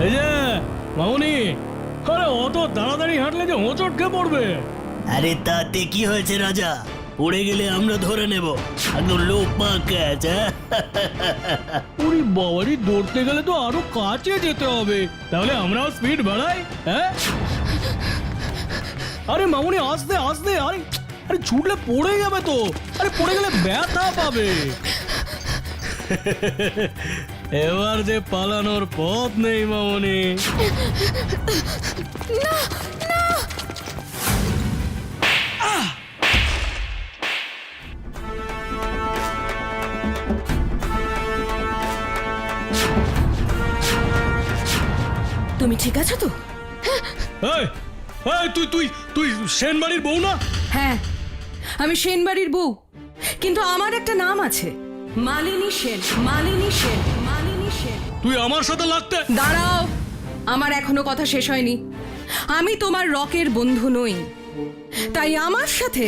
এই যে মামুনি, আরে অত তাড়াতাড়ি হাঁটলে যে হোঁচট খেয়ে পড়বে। আরে তাতে কি হয়েছে রাজা, পড়ে গেলে আমরা ধরে নেব, একদম লোক ক্যাচ। ওরে বাবারি, দৌড়তে গেলে তো আরো কাছে যেতে হবে, তাহলে আমরাও স্পিড বাড়াই। হ্যাঁ আরে মামুনি, আস্তে আস্তে, আরে আরে ছুটলে পড়ে যাবে তো, আরে পড়ে গেলে ব্যথা পাবে। এবার যে পালানোর পথ নেই মামুনি। তুমি ঠিক আছো তো? এই, এই, তুই তুই তুই সেনবাড়ির বউ না? হ্যাঁ, আমি সেনবাড়ির বউ, কিন্তু আমার একটা নাম আছে, মালিনী সেন। মালিনী সেন, মালিনী সেন। তুই আমার সাথে লাগতে। দাঁড়াও, আমার এখনো কথা শেষ হয়নি। আমি তোমার রকের বন্ধু নই, তাই আমার সাথে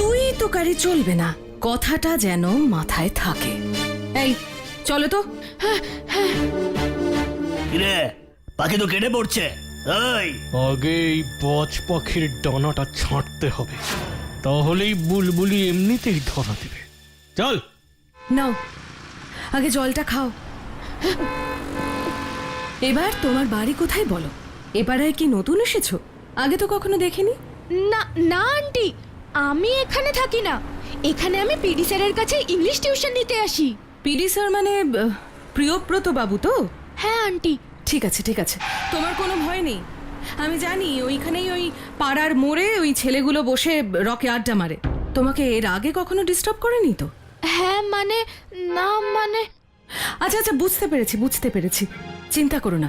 তুই তোকারি চলবে না, কথাটা যেন মাথায় থাকে। এই চলো তো। কিরে, পাখি তো কেটে পড়ছে। এই আগে এই বজ পাখির ডানাটা ছাঁটতে হবে, তাহলেই বুলবুলি এমনিতেই ধরা দেবে। চল। নাও, আগে জলটা খাও। এবার তোমার বাড়ি কোথায় বলো? এবারে কি নতুন এসেছো? আগে তো কখনো দেখিনি। না না আন্টি, আমি এখানে থাকি না, এখানে আমি পিডি স্যারের কাছে ইংলিশ টিউশন নিতে আসি। পিডি স্যার মানে প্রিয়ব্রত বাবু তো? হ্যাঁ আন্টি। ঠিক আছে ঠিক আছে, তোমার কোনো ভয় নেই। আমি জানি ওইখানেই ওই পাড়ার মোড়ে ওই ছেলেগুলো বসে রকে আড্ডা মারে। তোমাকে এর আগে কখনো ডিস্টার্ব করেনি তো? হ্যাঁ মানে, না মানে। আচ্ছা আচ্ছা, বুঝতে পেরেছি বুঝতে পেরেছি, চিন্তা করো না,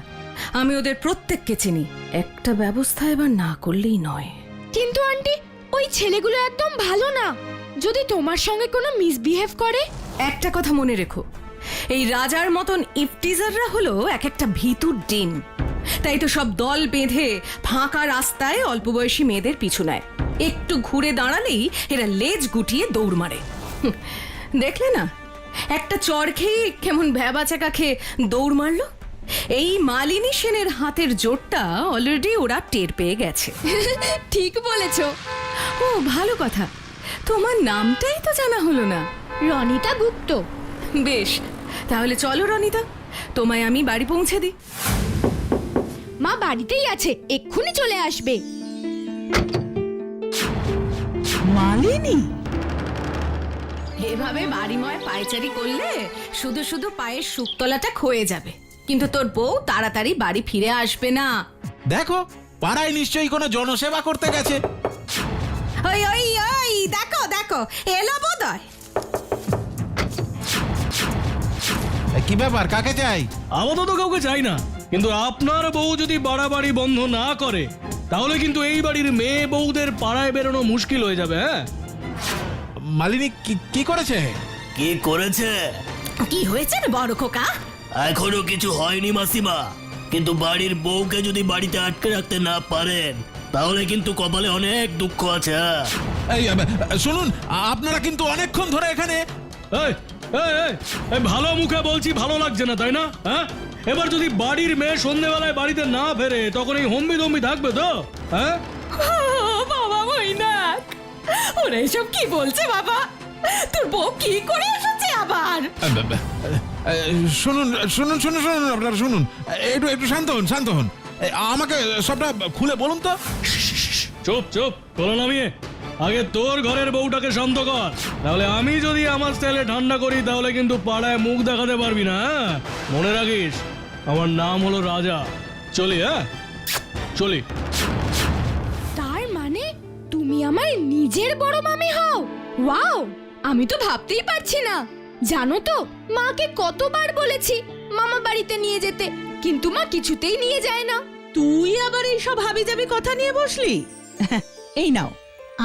আমি ওদের প্রত্যেককে চিনি। একটা ব্যবস্থা এবার না করলেই নয়। কিন্তু আন্টি, ওই ছেলেগুলো একদম ভালো না, যদি তোমার সঙ্গে কোনো মিসবিহেভ করে। একটা কথা মনে রেখো, এই রাজার মতন ইফটিজাররা হলো এক একটা ভীতুর ডিম। তাই তো সব দল বেঁধে ফাঁকা রাস্তায় অল্প বয়সী মেয়েদের পিছু নেয়। একটু ঘুরে দাঁড়ালেই এরা লেজ গুটিয়ে দৌড় মারে। দেখলে না, একটা চড় খেয়ে কেমন ভ্যাবাচাকা খেয়ে দৌড় মারলো। এই মালিনী সেনের হাতের জোরটা অলরেডি ওরা টের পেয়ে গেছে। ঠিক বলেছো। ও ভালো কথা, তোমার নামটাই তো জানা হলো না। রনিতা গুপ্ত। বেশ, তাহলে চলো রনিতা, তোমায় আমি বাড়ি পৌঁছে দিই। মা বাড়িতেই আছে, এক্ষুনি চলে আসবে। মালিনী, এভাবে বাড়িময় পায়চারি করলে শুধু শুধু পায়ের শুকতলাটা ক্ষয়ে যাবে, কিন্তু তোর বউ তাড়াতাড়ি বাড়ি ফিরে আসবে না। দেখো, পাড়ায় নিশ্চয়ই কোনো জনসেবা করতে গেছে। ওই ওই ওই, দেখো দেখো, এলো বোধহয়। কি ব্যাপার, কাকে চাই? আপাতত কাউকে চাই না, কিন্তু আপনার বউ যদি বাড়াবাড়ি বন্ধ না করে, তাহলে কিন্তু এই বাড়ির মেয়ে বউদের পাড়ায় বেরোনো মুশকিল হয়ে যাবে। হ্যাঁ, মালিনী কি করেছে? কি করেছে? কি হয়েছে রে বড় খোকা? এখনো কিছু হয়নি মাসিমা, কিন্তু বাড়ির বউকে যদি বাড়িতে আটকে রাখতে না পারেন, তাহলে কিন্তু কপালে অনেক দুঃখ আছে। এই শুনুন, আপনারা কিন্তু অনেকক্ষণ ধরে এখানে। এই এই এই, এই ভালো মুখে বলছি, ভালো লাগছে না তাই না? হ্যাঁ, এবার যদি বাড়ির মেয়ে সন্ধ্যেবেলায় বাড়িতে না ফেরে, তখন এই হম্বি দম্বি থাকবে তো? হ্যাঁ, বাবা মৈনাক, ওরা এসব কি বলছে বাবা? তোর বউ কি করে এসেছে আবার? শুনুন শুনুন শুনুন শুনুন, আপনারা শুনুন, একটু একটু শান্ত হন শান্ত হন। আমাকে সবটা খুলে বলুন তো। চুপ চুপ, বলো নামিয়ে। আগে তোর ঘরের বউটাকে শান্ত কর, তাহলে আমি যদি আমার স্টাইলে ঠান্ডা করি, তাহলে কিন্তু পাড়ায় মুখ দেখাতে পারবি না। হ্যাঁ, মনে রাখিস, আমার নাম হলো রাজা। চলি। হ্যাঁ চলি। তার মানে তুমি আমার নিজের বড় মামি হও? ওয়াও, আমি তো ভাবতেই পারছি না। জানো তো, মাকে কতবার বলেছি মামা বাড়িতে নিয়ে যেতে, কিন্তু মা কিছুতেই নিয়ে যায় না। তুই আবার এইসব হাবিজাবি কথা নিয়ে বসলি? এই নাও,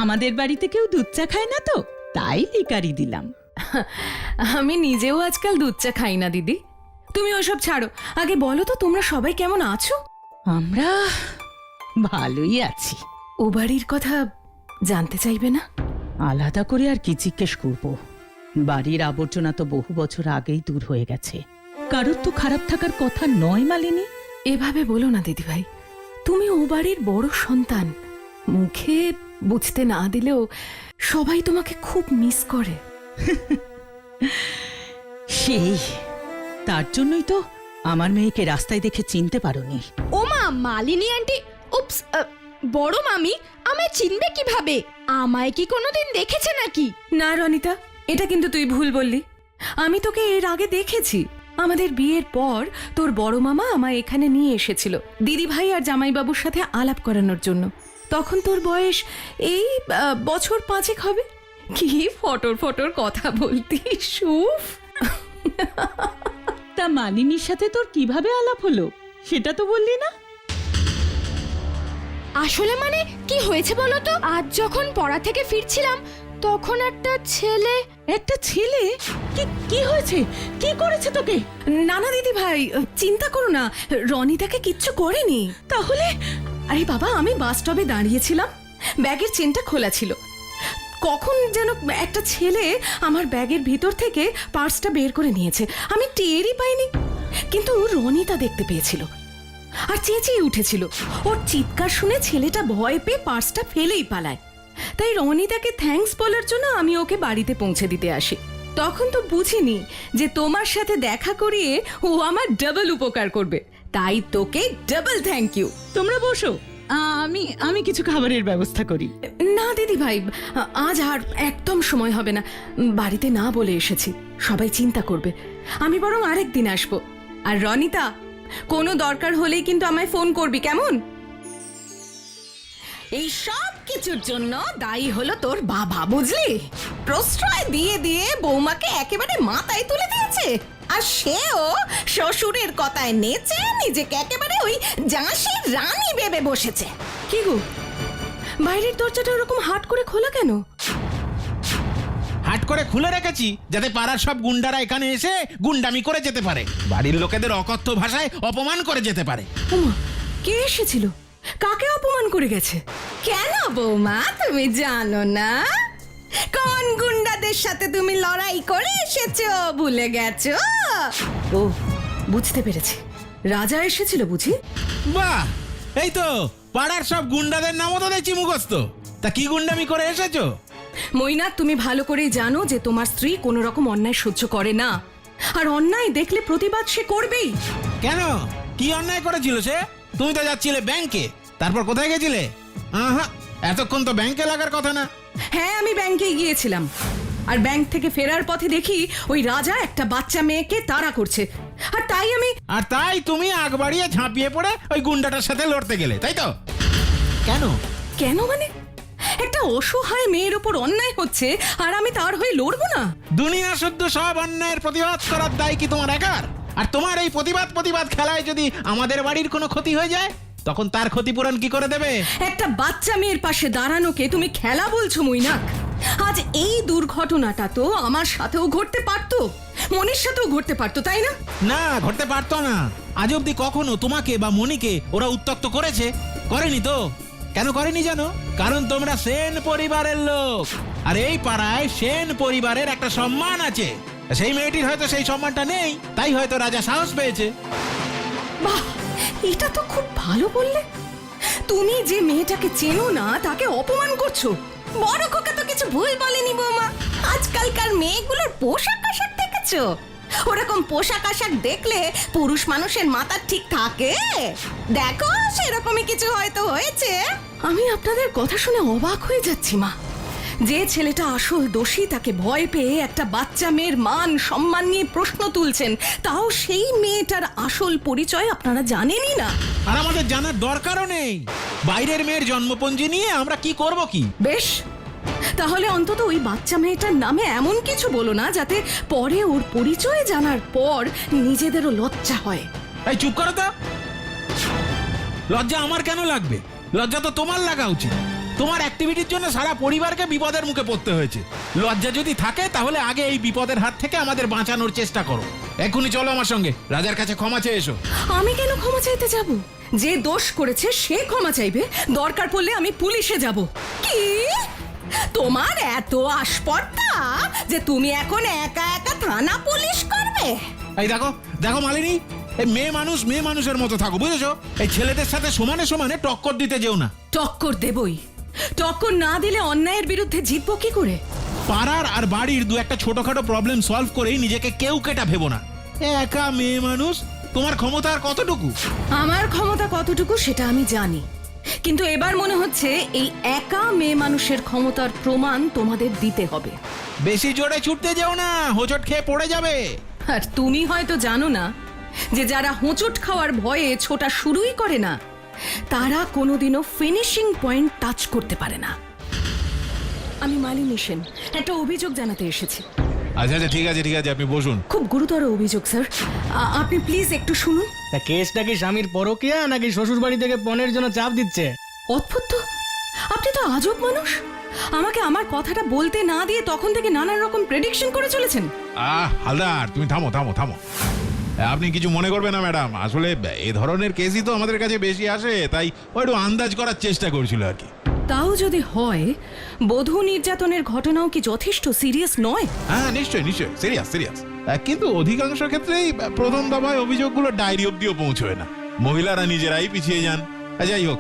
আমাদের বাড়িতে কেউ দুধ চা খায় না তো, তাই লিকারি দিলাম। আমি নিজেও আজকাল দুধ চা খাই না দিদি, তুমি ওসব ছাড়ো। আগে বলো তো, তোমরা সবাই কেমন আছো? আমরা ভালোই আছি। ও বাড়ির কথা জানতে চাইবে না? আলাদা করে আর কি জিজ্ঞেস করবো? বাড়ির আবর্জনা তো বহু বছর আগেই দূর হয়ে গেছে। কারোর তো খারাপ থাকার কথা নয় মালিনী। এভাবে বলো না দিদিভাই, তুমি ও বাড়ির বড় সন্তান। মুখে বুঝতে না দিলেও সবাই তোমাকে খুব মিস করে। সেই তার জন্যই তো আমার মেয়েকে রাস্তায় দেখে চিনতে পারোনি। ও মা, মালিনী আন্টি, উপস, বড় মামি আমায় চিনবে কিভাবে? আমায় কি কোনোদিন দেখেছে নাকি? না রনিতা, এটা কিন্তু তুই ভুল বললি। আমি তোকে এর আগে দেখেছি। আমাদের বিয়ের পর তোর বড় মামা আমায় এখানে নিয়ে এসেছিল দিদিভাই আর জামাইবাবুর সাথে আলাপ করানোর জন্য। তখন তোর বয়স এই বছর 5 হবে। কি ফটর ফটর কথা বলতি, সুফ। তা মালিনীর সাথে তোর কিভাবে আলাপ হলো সেটা তো বললি না। আসলে মানে কি হয়েছে বলো তো? আজ যখন পড়া থেকে ফিরছিলাম তখন একটা ছেলে। একটা ছেলে? কি হয়েছে? কি করেছে তোকে? না না দিদিভাই, চিন্তা করো না, রনিতাকে কিচ্ছু করেনি। তাহলে? আরে বাবা, আমি বাস স্টপে দাঁড়িয়েছিলাম, ব্যাগের চেনটা খোলা ছিল। কখন যেন একটা ছেলে আমার ব্যাগের ভিতর থেকে পার্সটা বের করে নিয়েছে। আমি টেরই পাইনি, কিন্তু রনিতা দেখতে পেয়েছিল আর চেঁচিয়ে উঠেছিল। ওর চিৎকার শুনে ছেলেটা ভয় পেয়ে পার্সটা ফেলেই পালায়। তাই রনিতাকে থ্যাঙ্কস বলার জন্য আমি ওকে বাড়িতে পৌঁছে দিতে আসি। তখন তো বুঝিনি যে তোমার সাথে দেখা করিয়ে ও আমার ডাবল উপকার করবে, তাই তোকে ডাবল থ্যাংক ইউ। তোমরা বসো, আমি কিছু খাবারের ব্যবস্থা করি। না দিদি ভাই, আজ আর একদম সময় হবে না। বাড়িতে না বলে এসেছি, সবাই চিন্তা করবে। আমি বরং আরেকদিন আসবো। আর রনিতা, কোনো দরকার হলেই কিন্তু আমায় ফোন করবি, কেমন? এই সব কিছুর জন্য দায়ী হলো তোর বাবা, বুঝলি? প্রশ্রয় দিয়ে দিয়ে বৌমাকে একেবারে মাথায় তুলে দিয়েছে। আর সেও শ্বশুরের কথায় নেচে নিজেকে একেবারে ওই ঝাঁসির রানী ভেবে বসেছে। কি গো, বাইরের দরজাটা ওরকম হাট করে খোলা কেন? হাট করে খুলে রেখেছি যাতে পাড়ার সব গুন্ডারা এখানে এসে গুন্ডামি করে যেতে পারে, বাড়ির লোকেদের অকথ্য ভাষায় অপমান করে যেতে পারে। ওমা, কে এসেছিল? কাকে অপমান করে গেছে? কেন বৌমা, তুমি জানো না কোন গুন্ডাদের সাথে তুমি লড়াই করে এসেছো? ভুলে গেছো? ও, বুঝতে পেরেছি, রাজা এসেছিল বুঝি। বাহ, এই তো পাড়ার সব গুন্ডাদের নামও তো দেখছি মুখস্থ। তা কি গুন্ডামি করে এসেছো? মৈনাক, তুমি ভালো করেই জানো যে তোমার স্ত্রী কোনো রকম অন্যায় সহ্য করে না, আর অন্যায় দেখলে প্রতিবাদ সে করবেই। কেন, কি অন্যায় করেছিল সে? তুমি তো যাচ্ছিলে ব্যাংকে, তারপর কোথায় গেছিলে? আহা, এতক্ষণ তো ব্যাংকে লাগার কথা না। হ্যাঁ, আমি ব্যাংকে গিয়েছিলাম, আর ব্যাংক থেকে ফেরার পথে দেখি ওই রাজা একটা বাচ্চা মেয়েকে তাড়া করছে। আর তাই তুমি আগ বাড়িয়ে ঝাঁপিয়ে পড়ে ওই গুন্ডাটার সাথে লড়তে গেলে, তাই তো? কেন? কেন মানে? একটা অসহায় মেয়ের উপর অন্যায় হচ্ছে আর আমি তার হয়ে লড়বো না? দুনিয়া শুদ্ধ সব অন্যায়ের প্রতিবাদ করার দায় কি তোমার একার? আর তোমার এই প্রতিবাদ খেলায় যদি আমাদের বাড়ির কোনো ক্ষতি হয়ে যায়, তখন তার ক্ষতিপূরণ কি করে দেবে? একটা বাচ্চা মেয়ের পাশে দাঁড়ানোকে তুমি খেলা বলছো মৈনাক? আজ এই দুর্ঘটনাটা তো আমার সাথেও ঘটতে পারতো, মনির সাথেও ঘটতে পারতো, তাই না? না, ঘটতে পারতো না। আজ অব্দি কখনো তোমাকে বা মনিকে ওরা উত্ত্যক্ত করেছে? করেনি তো। কেন করেনি জানো? কারণ তোমরা সেন পরিবারের লোক, আর এই পাড়ায় সেন পরিবারের একটা সম্মান আছে। সেই মেয়েটির হয়তো সেই সম্মানটা নেই, তাই হয়তো রাজা সাহস পেয়েছে। বাহ, এটা তো খুব ভালো বললে। তুমি যে মেয়েটাকে চেনো না তাকে অপমান করছো। বড় খোকা তো কিছু ভুল বলেনি বৌমা। আজকালকার মেয়েগুলোর পোশাক আশাক দেখেছো? ওরকম পোশাক আশাক দেখলে পুরুষ মানুষের মাথা ঠিক থাকে? দেখো, সেরকমই কিছু হয়তো হয়েছে। আমি আপনাদের কথা শুনে অবাক হয়ে যাচ্ছি মা। যে ছেলেটা আসল দোষী তাকে ভয় পেয়ে একটা বাচ্চা মেয়ের মান সম্মান নিয়ে প্রশ্ন তুলছেন, তাও সেই মেয়েটার আসল পরিচয় আপনারা জানেনই না। আর আমাদের জানার দরকারও নেই। বাইরের মেয়ের জন্মপঞ্জি নিয়ে আমরা কি করব? কি বেশ, তাহলে অন্তত ওই বাচ্চা মেয়েটার নামে এমন কিছু বলো না যাতে পরে ওর পরিচয় জানার পর নিজেদেরও লজ্জা হয়। এই চুপ করো তো। লজ্জা আমার কেন লাগবে? লজ্জা তো তোমার লাগা উচিত। তোমার অ্যাক্টিভিটির জন্য সারা পরিবারকে বিপদের মুখে পড়তে হয়েছে। লজ্জা যদি থাকে তাহলে আগে এই বিপদের হাত থেকে আমাদের বাঁচানোর চেষ্টা করো। এখনই চলো আমার সঙ্গে, রাজার কাছে ক্ষমা চেয়ে এসো। আমি কেন ক্ষমা চাইতে যাব? যে দোষ করেছে সে ক্ষমা চাইবে, দরকার পড়লে আমি পুলিশে যাব। কি তোমার এত আসপর্দা যে তুমি এখন একা একা থানা পুলিশ করবে? এই দেখো দেখো মালিনী, এই মেয়ে মানুষের মতো থাকো, বুঝেছো? এই ছেলেদের সাথে সমানে সমানে টক্কর দিতে যেও না। টক্কর দেবই, টক্কর না দিলে অন্যায়ের বিরুদ্ধে জিতবো কি করে? পাড়ার আর বাড়ির দু একটা ছোটখাটো প্রবলেম সলভ করেই নিজেকে কেউ কেটা ভেবো না। একা মেয়ে মানুষ, তোমার ক্ষমতা আর কতটুকু? আমার ক্ষমতা কতটুকু সেটা আমি জানি, কিন্তু এবার মনে হচ্ছে এই একা মেয়ে মানুষের ক্ষমতার প্রমাণ তোমাদের দিতে হবে। বেশি জোরে ছুটতে যেও না, হোঁচট খেয়ে পড়ে যাবে। আর তুমি হয়তো জানো না যে যারা হোঁচট খাওয়ার ভয়ে ছোটা শুরুই করে না, তারা কোনোদিনও ফিনিশিং পয়েন্ট টাচ করতে পারে না। আমি মালিনী সেন, একটা অভিযোগ জানাতে এসেছি। আচ্ছা আচ্ছা, ঠিক আছে আপনি বসুন। খুব গুরুতর অভিযোগ স্যার, আপনি প্লিজ একটু শুনুন। তা কেসটা কি স্বামীর পরকীয়া নাকি শ্বশুর বাড়ি থেকে পণের জন্য চাপ দিচ্ছে? অদ্ভুত তো, আপনি তো আজব মানুষ। আমাকে আমার কথাটা বলতে না দিয়ে তখন থেকে নানান রকম প্রেডিকশন করে চলেছেন। হালদার, তুমি থামো। আপনি কিছু মনে করবেন না ম্যাডাম, আসলে এ ধরনের কেসই তো আমাদের কাছে বেশি আসে, তাই ও একটু আন্দাজ করার চেষ্টা করছিল আর কি। তাও যদি হয়, বধূ নির্যাতনের ঘটনাও কি যথেষ্ট সিরিয়াস নয়? হ্যাঁ, নিশ্চয়ই সিরিয়াস। কিন্তু অধিকাংশ ক্ষেত্রেই প্রথম দফায় অভিযোগগুলো ডায়েরি অব্দিও পৌঁছয় না, মহিলারা নিজেরাই পিছিয়ে যান। যাই হোক,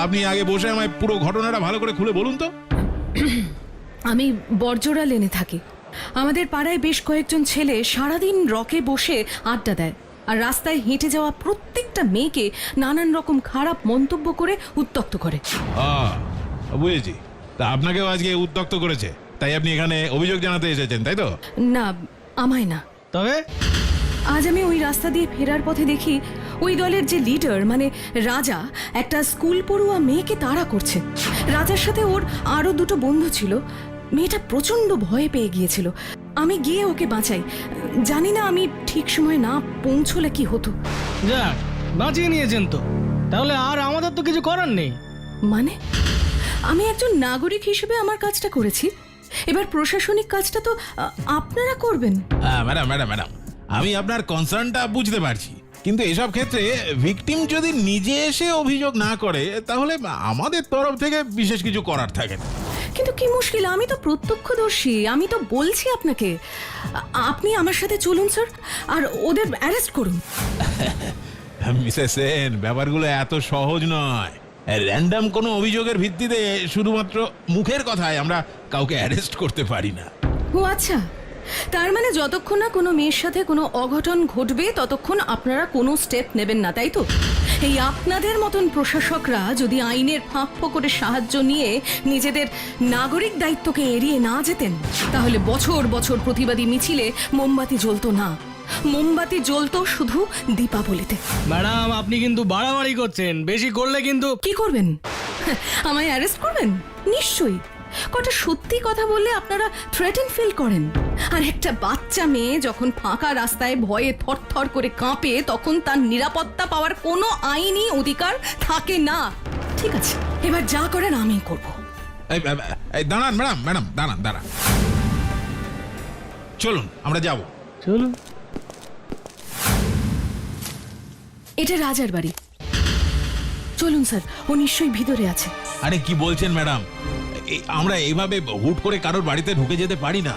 আপনি আগে বসে আমায় পুরো ঘটনাটা ভালো করে খুলে বলুন তো। আমি বর্জরা লেনে থাকি। আমাদের পাড়ায় বেশ কয়েকজন ছেলে সারাদিন রকে বসে আড্ডা দেয়, আর রাস্তায় হেঁটে যাওয়া প্রত্যেকটা মেয়েকে নানান রকম খারাপ মন্তব্য করে উত্ত্যক্ত করে। বুঝেছি, তা আপনাকেও আজকে উত্ত্যক্ত করেছে, তাই আপনি এখানে অভিযোগ জানাতে এসেছেন, তাই তো? না, আমায় না। তবে আজ আমি ওই রাস্তা দিয়ে ফেরার পথে দেখি ওই দলের যে লিডার মানে রাজা একটা স্কুল পড়ুয়া মেয়েকে তাড়া করছে। রাজার সাথে ওর আরো দুটো বন্ধু ছিল। মেয়েটা প্রচন্ড ভয় পেয়ে গিয়েছিল। আমি গিয়ে ওকে বাঁচাই। জানি না আমি ঠিক সময় না পৌঁছলে কি হতো। যাক, বাঁচিয়ে নিয়েছেন তো, তাহলে আর আমাদের তো কিছু করার নেই। মানে আমি একজন নাগরিক হিসেবে আমার কাজটা করেছি, এবার প্রশাসনিক কাজটা তো আপনারা করবেন। ম্যাডাম, আমি আপনার কনসার্নটা বুঝতে পারছি, কিন্তু এসব ক্ষেত্রে ভিকটিম যদি নিজে এসে অভিযোগ না করে তাহলে আমাদের তরফ থেকে বিশেষ কিছু করার থাকে না। কিন্তু কি মুশকিল, আমি তো প্রত্যক্ষদর্শী, আমি তো বলছি আপনাকে। আপনি আমার সাথে চলুন স্যার, আর ওদের অ্যারেস্ট করুন। মিসেস সেন, ব্যাপারগুলো এত সহজ নয়। র্যান্ডম কোনো অভিযোগের ভিত্তিতে শুধুমাত্র মুখের কথায় আমরা কাউকে অ্যারেস্ট করতে পারি না। ও আচ্ছা, তার মানে যতক্ষণ না কোনো মেয়ের সাথে কোনো অঘটন ঘটবে ততক্ষণ আপনারা কোনো স্টেপ নেবেন না, তাই তো? এই আপনাদের মতন প্রশাসকরা যদি আইনের ফাঁক ফোকরে সাহায্য নিয়ে নিজেদের নাগরিক দায়িত্বকে এড়িয়ে না যেতেন, তাহলে বছর বছর প্রতিবাদী মিছিলে মোমবাতি জ্বলতো না। মোমবাতি জ্বলতো শুধু দীপাবলিতে। ম্যাডাম, আপনি কিন্তু বাড়াবাড়ি করছেন, বেশি করলে কিন্তু। কি করবেন? আমায় অ্যারেস্ট করবেন? নিশ্চয়ই। কটা সত্যি কথা বললে আপনারা থ্রেটেন ফিল করেন, আর একটা বাচ্চা মেয়ে যখন ফাঁকা রাস্তায় ভয়ে থরথর করে কাঁপে তখন তার নিরাপত্তা পাওয়ার কোনো আইনি অধিকার থাকে না। ঠিক আছে, এবার যা করেন আমি করব। দাঁড়ান ম্যাডাম, দাঁড়ান। চলুন আমরা যাব। চলুন। এটা রাজার বাড়ি। চলুন স্যার, ও নিশ্চয়ই ভিতরে আছে। আরে কি বলছেন ম্যাডাম, আমরা এইভাবে হুট করে কারোর বাড়িতে ঢুকে যেতে পারি না।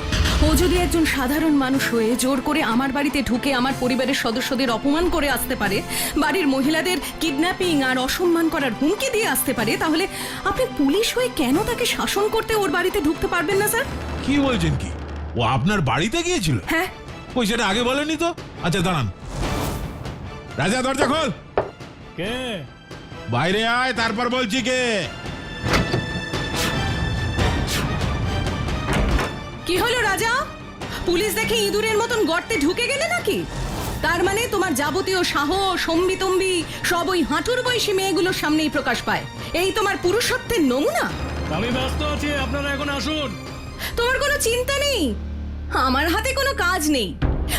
ও যদি একজন সাধারণ মানুষ হয়ে জোর করে আমার বাড়িতে ঢুকে আমার পরিবারের সদস্যদের অপমান করে আসতে পারে, বাড়ির মহিলাদের কিডন্যাপিং আর অসম্মান করার হুমকি দিয়ে আসতে পারে, তাহলে আপনি পুলিশ হয়ে কেন তাকে শাসন করতে ওর বাড়িতে ঢুকতে পারবেন না স্যার? কি বলছেন কি? ও আপনার বাড়িতে গিয়েছিল? হ্যাঁ। ওই সেটা আগে বলেনি তো। আচ্ছা দাঁড়ান। রাজা, দরজা খোল। কে? বাইরে আয়, তারপর বলছি কে। কি হলো রাজা? পুলিশ দেখে ইঁদুরের মতন গর্তে ঢুকে গেলে নাকি? তার মানে তোমার যাবতীয় সাহস সম্বিতম্বি সব ওই হাঁটুর বয়সী মেয়েগুলোর সামনেই প্রকাশ পায়। এই তোমার পুরুষত্বের নমুনা? আমি ব্যস্ত আছি, আপনারা এখন আসুন। তোমার কোনো চিন্তা নেই, আমার হাতে কোনো কাজ নেই,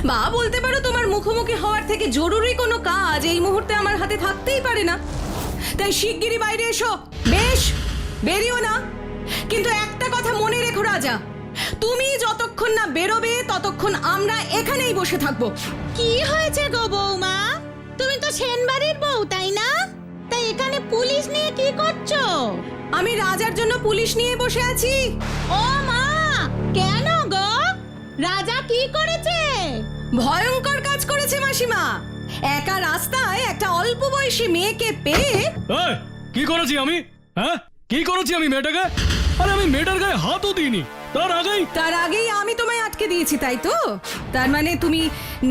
বা বলতে পারো তোমার মুখোমুখি হওয়ার থেকে জরুরি কোনো কাজ এই মুহূর্তে আমার হাতে থাকতেই পারে না। তাই শিগগিরই বাইরে এসো। বেশ, বেরিও না, কিন্তু একটা কথা মনে রেখো রাজা, তুমি যতক্ষণ না বেরোবে ততক্ষণ আমরা এখানেই বসে থাকবো। কি হয়েছে গো বৌমা? তুমি তো সেন বাড়ির বউ, তাই না? তাই এখানে পুলিশ নিয়ে কি করছো? আমি রাজার জন্য পুলিশ নিয়ে বসে আছি। ও মা, কেন গো? রাজা কি করেছে? ভয়ঙ্কর কাজ করেছে মাসিমা। একা রাস্তায় একটা অল্প বয়সী মেয়েকে পেয়ে এই, কি করেছি আমি? হ্যাঁ, কি করেছি আমি মেয়েটাকে? আরে আমি মেয়েটার গায়ে হাতও দিইনি, তার আগেই আমি তোমায় আটকে দিয়েছি, তাই তো? তার মানে তুমি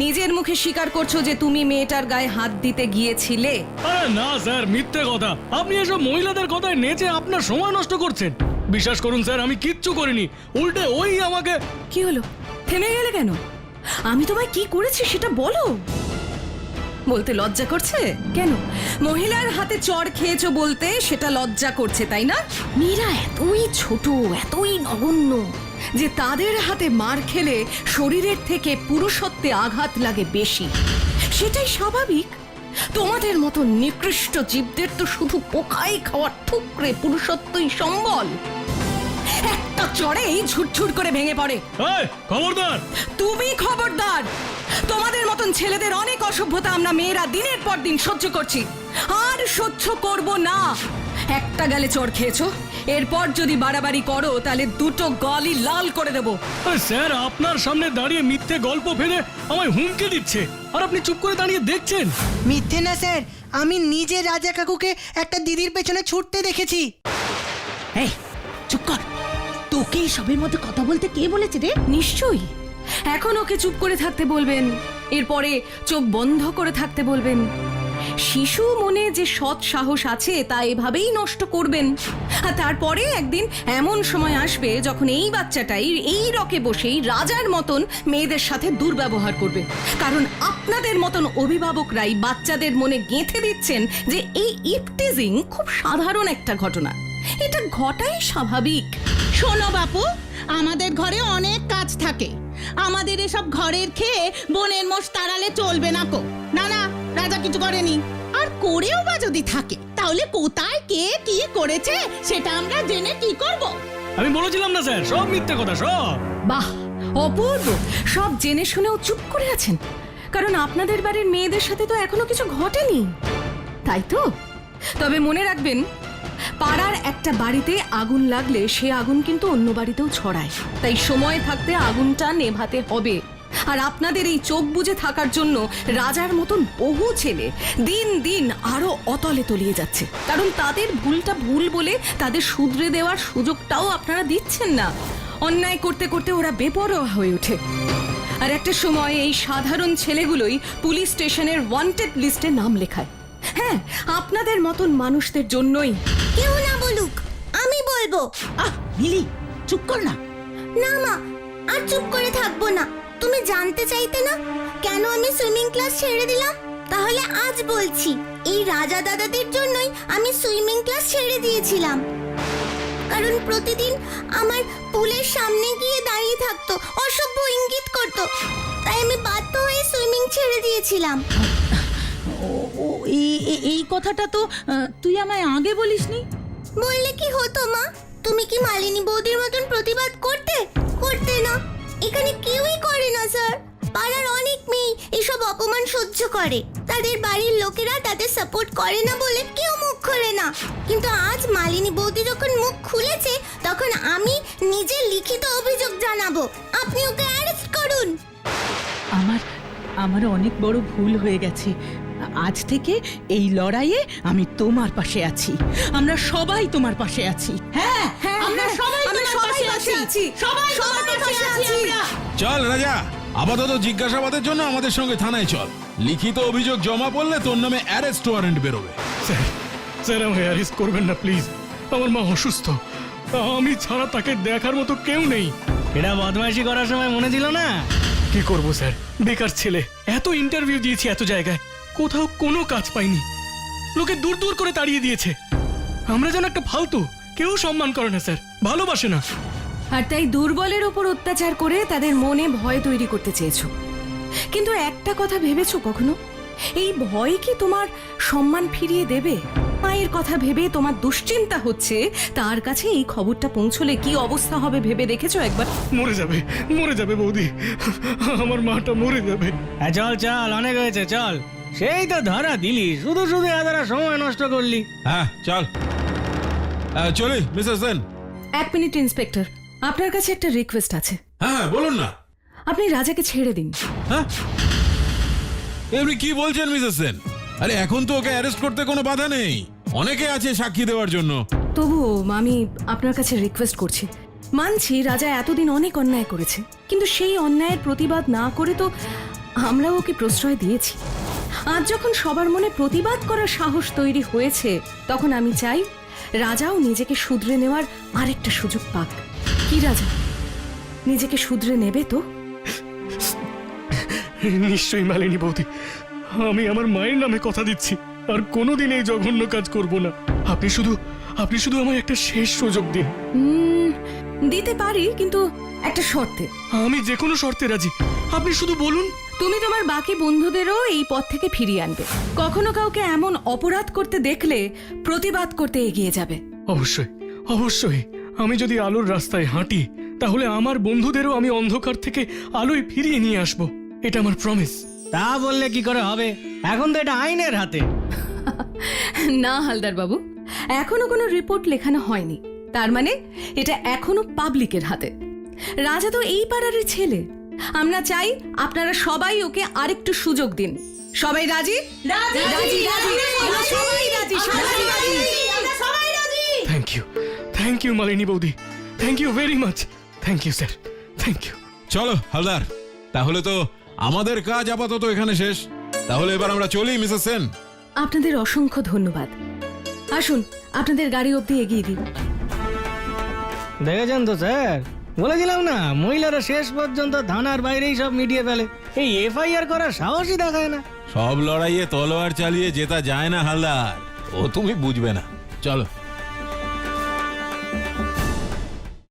নিজের মুখে স্বীকার করছো যে তুমি মেয়েটার গায়ে হাত দিতে গিয়েছিলে? আরে না স্যার, মিথ্যে কথা। আপনি এসব মহিলাদের কথায় নেচে আপনার সময় নষ্ট করছেন। বিশ্বাস করুন স্যার, আমি কিচ্ছু করিনি, উল্টে ওই আমাকে। কি হলো, থেমে গেলে কেন? আমি তোমায় কি করেছি সেটা বলো। বলতে লজ্জা করছে কেন? মহিলার হাতে চড় খেয়েছো বলতে সেটা লজ্জা করছে, তাই না? মেয়েরা এতই ছোট, এতই নগণ্য যে তাদের হাতে মার খেলে শরীরের থেকে পুরুষত্বে আঘাত লাগে বেশি। সেটাই স্বাভাবিক। তোমাদের মতো নিকৃষ্ট জীবদের তো শুধু পোকাই খাওয়ার ঠুকরে পুরুষত্বই সম্বল। একটা চড়েই ঝুরঝুর করে ভেঙে পড়ে। এই, খবরদার! তুমি খবরদার! তোমাদের মতন ছেলেদের অনেক অসভ্যতা আমরা মেয়েরা দিনের পর দিন সহ্য করছি, আর সহ্য করব না। একটা গালে চড় খেয়েছো, এরপর যদি বাড়াবাড়ি করো তাহলে দুটো গলই লাল করে দেবো। আরে স্যার, আপনার সামনে দাঁড়িয়ে মিথ্যে গল্প ফেলে আমায় হুমকি দিচ্ছে, আর আপনি চুপ করে দাঁড়িয়ে দেখছেন। মিথ্যে না স্যার, আমি নিজে রাজা কাকুকে একটা দিদির পেছনে ছুটতে দেখেছি। এই চুপ কর, তোকে সবের মধ্যে কথা বলতে কে বলেছে রে? নিশ্চয়ই এখন ওকে চুপ করে থাকতে বলবেন, এরপরে চোখ বন্ধ করে থাকতে বলবেন। শিশু মনে যে সৎ সাহস আছে তা এভাবেই নষ্ট করবেন, আর তারপরে একদিন এমন সময় আসবে যখন এই বাচ্চাটাই এই রকে বসেই রাজার মতন মেয়েদের সাথে দুর্ব্যবহার করবে। কারণ আপনাদের মতন অভিভাবকরাই বাচ্চাদের মনে গেঁথে দিচ্ছেন যে এই ইফটিজিং খুব সাধারণ একটা ঘটনা, এটা ঘটাই স্বাভাবিক। শোনো বাপু, আমাদের ঘরে অনেক কাজ থাকে, আমাদের এসব ঘরের খেয়ে বোনের মোষ তাড়ালে চলবে না কো। না না, রাজা কিছু করেনি, আর করেও বা যদি থাকে তাহলে কোথায় কে কি করেছে সেটা আমরা জেনে কি করব? আমি বলেছিলাম না স্যার, সব মিথ্যে কথা, সব। বাহ, অপূর্ব! সব জেনে শুনেও চুপ করে আছেন, কারণ আপনাদের বাড়ির মেয়েদের সাথে তো এখনো কিছু ঘটেনি, তাই তো? তবে মনে রাখবেন, পাড়ার একটা বাড়িতে আগুন লাগলে সে আগুন কিন্তু অন্য বাড়িতেও ছড়ায়, তাই সময় থাকতে আগুনটা নেভাতে হবে। আর আপনাদের এই চোখ বুজে থাকার জন্য রাজার মতন বহু ছেলে দিন দিন আরো অতলে তলিয়ে যাচ্ছে, কারণ তাদের ভুলটা ভুল বলে তাদের শুধরে দেওয়ার সুযোগটাও আপনারা দিচ্ছেন না। অন্যায় করতে করতে ওরা বেপরোয়া হয়ে ওঠে, আর একটা সময় এই সাধারণ ছেলেগুলোই পুলিশ স্টেশনের ওয়ান্টেড লিস্টে নাম লেখায়। হ্যাঁ, আপনাদের মতন মানুষদের জন্যই। কেউ না বলুক, আমি বলবো। আহ মিলি, চুপ কর না। না মা, আর চুপ করে থাকবো না। তুমি জানতে চাইতে না কেন আমি সুইমিং ক্লাস ছেড়ে দিলাম? তাহলে আজ বলছি, এই রাজা দাদাদের জন্যই আমি সুইমিং ক্লাস ছেড়ে দিয়েছিলাম। কারণ প্রতিদিন আমার পুলের সামনে গিয়ে দাঁড়িয়ে থাকতো, অসভ্য ইঙ্গিত করতো, তাই আমি বাধ্য হয়ে সুইমিং ছেড়ে দিয়েছিলাম। এই কথাটা তো তুই আমায় আগে বলিসনি। বললে কি হতো মা? তুমি কি মালিনী বৌদির মতন প্রতিবাদ করতে? করতে না। এখানে কেউই করে না স্যার। পাড়ার অনেক মেয়ে এসব অপমান সহ্য করে, তাদের বাড়ির লোকেরা তাদের সাপোর্ট করে না বলে কেউ মুখ খোলে না। কিন্তু আজ মালিনী বৌদি যখন মুখ খুলেছে, তখন আমি নিজে লিখিত অভিযোগ জানাবো। আপনি ওকে অ্যারেস্ট করুন। আমার অনেক বড় ভুল হয়ে গেছে। আজ থেকে এই লড়াইয়ে আমি তোমার পাশে আছি, আমরা সবাই তোমার পাশে আছি। হ্যাঁ, আমরা সবাই তোমার পাশে আছি, সবাই তোমার পাশে আছি আমরা। চল রাজা, আপাতত জিজ্ঞাসাবাদের জন্য আমাদের সঙ্গে থানায় চল। লিখিত অভিযোগ জমা পড়লে তোর নামে অ্যারেস্ট ওয়ারেন্ট বেরোবে। স্যার, স্যার আমাকে অ্যারেস্ট করবেন না প্লিজ। আমার মা অসুস্থ, আমি ছাড়া তাকে দেখার মতো কেউ নেই। এটা বদমাইশি করার সময় মনে ছিল না? কি করব স্যার, বেকার ছেলে, এত ইন্টারভিউ দিয়েছি এত জায়গায়, কোথাও কোনো কাজ পাইনি। লোকে দূর দূর করে তাড়িয়ে দিয়েছে। আমরা যেন একটা ফালতু, কেউ সম্মান করে না স্যার, ভালোবাসে না। আর তাই দুর্বলের ওপর অত্যাচার করে তাদের মনে ভয় তৈরি করতে চেয়েছো। কিন্তু একটা কথা ভেবেছো কখনো, এই ভয় কি তোমার সম্মান ফিরিয়ে দেবে? মায়ের কথা ভেবে তোমার দুশ্চিন্তা হচ্ছে, তার কাছে এই খবরটা পৌঁছলে কি অবস্থা হবে ভেবে দেখেছো একবার? মরে যাবে বৌদি, আমার মাটা মরে যাবে। চল চল, অনেক হয়েছে, চল। সেই তো ধরা দিলি, শুধু শুধু এতটা সময় নষ্ট করলি। হ্যাঁ চল, চলি মিসেস সেন। এক মিনিট ইন্সপেক্টর, আপনার কাছে একটা রিকোয়েস্ট আছে। হ্যাঁ বলুন না। আপনি রাজাকে ছেড়ে দিন। হ্যাঁ আপনি কি বলছেন মিসেস সেন? আরে এখন তো ওকে অ্যারেস্ট করতে কোনো বাধা নেই, অনেকে আছে সাক্ষী দেওয়ার জন্য। তবুও আমি আপনার কাছে রিকোয়েস্ট করছি, মানছি রাজা এতদিন অনেক অন্যায় করেছে, কিন্তু সেই অন্যায়ের প্রতিবাদ না করে তো আমরাও ওকে প্রশ্রয় দিয়েছি। আজ যখন সবার মনে প্রতিবাদ করার সাহস তৈরি হয়েছে, তখন আমি চাই রাজাও নিজেকে শুধরে নেওয়ার আরেকটা সুযোগ পাক। কি রাজা, নিজেকে শুধরে নেবে তো? নিশ্চয়ই মালিনী বৌদি, আমি আমার মায়ের নামে কথা দিচ্ছি আর কোনোদিন এই জঘন্য কাজ করব না। আপনি শুধু আমায় একটা শেষ সুযোগ দিন। দিতে পারি, কিন্তু একটা শর্তে। আমি যে কোনো শর্তে রাজি, আপনি শুধু বলুন। তুমি তোমার বাকি বন্ধুদেরও এই পথ থেকে ফিরিয়ে আনবে। কখনো কাউকে এমন অপরাধ করতে দেখলে প্রতিবাদ করতে এগিয়ে যাবে। অবশ্যই অবশ্যই, আমি যদি আলোর রাস্তায় হাঁটি তাহলে আমার বন্ধুদেরও আমি অন্ধকার থেকে আলোয় ফিরিয়ে নিয়ে আসব, এটা আমার প্রমিস। তা বললে কি করে হবে, এখন তো এটা আইনের হাতে। না হালদার বাবু, এখনো কোনো রিপোর্ট লেখানো হয়নি, তার মানে এটা এখনো পাবলিকের হাতে। রাজা তো এই পাড়ারই ছেলে। আমরা চাই আপনারা সবাই ওকে আরেকটু সুযোগ দিন। সবাই রাজি? রাজি রাজি রাজি, আমরা সবাই রাজি, সবাই রাজি। থ্যাংক ইউ মালিনী বৌদি, thank you very much. Thank you sir, thank you. চলো হালদার, তাহলে তো আমাদের কাজ আপাতত এখানে শেষ। তাহলে এবার আমরা চলি মিসেস সেন। আপনাদের অসংখ্য ধন্যবাদ। আসুন, আপনাদের গাড়ি অবধি এগিয়ে দিন। দেখেছেন তো স্যার, বলেছিলাম না মহিলারা শেষ পর্যন্ত থানার বাইরেই সব মিটিয়ে ফেলে। এই এফআইআর করার সাহসই দেখায় না। সব লড়াইয়ে তলোয়ার চালিয়ে জেতা যায় না হালদার, ও তুমি বুঝবে না। চলো।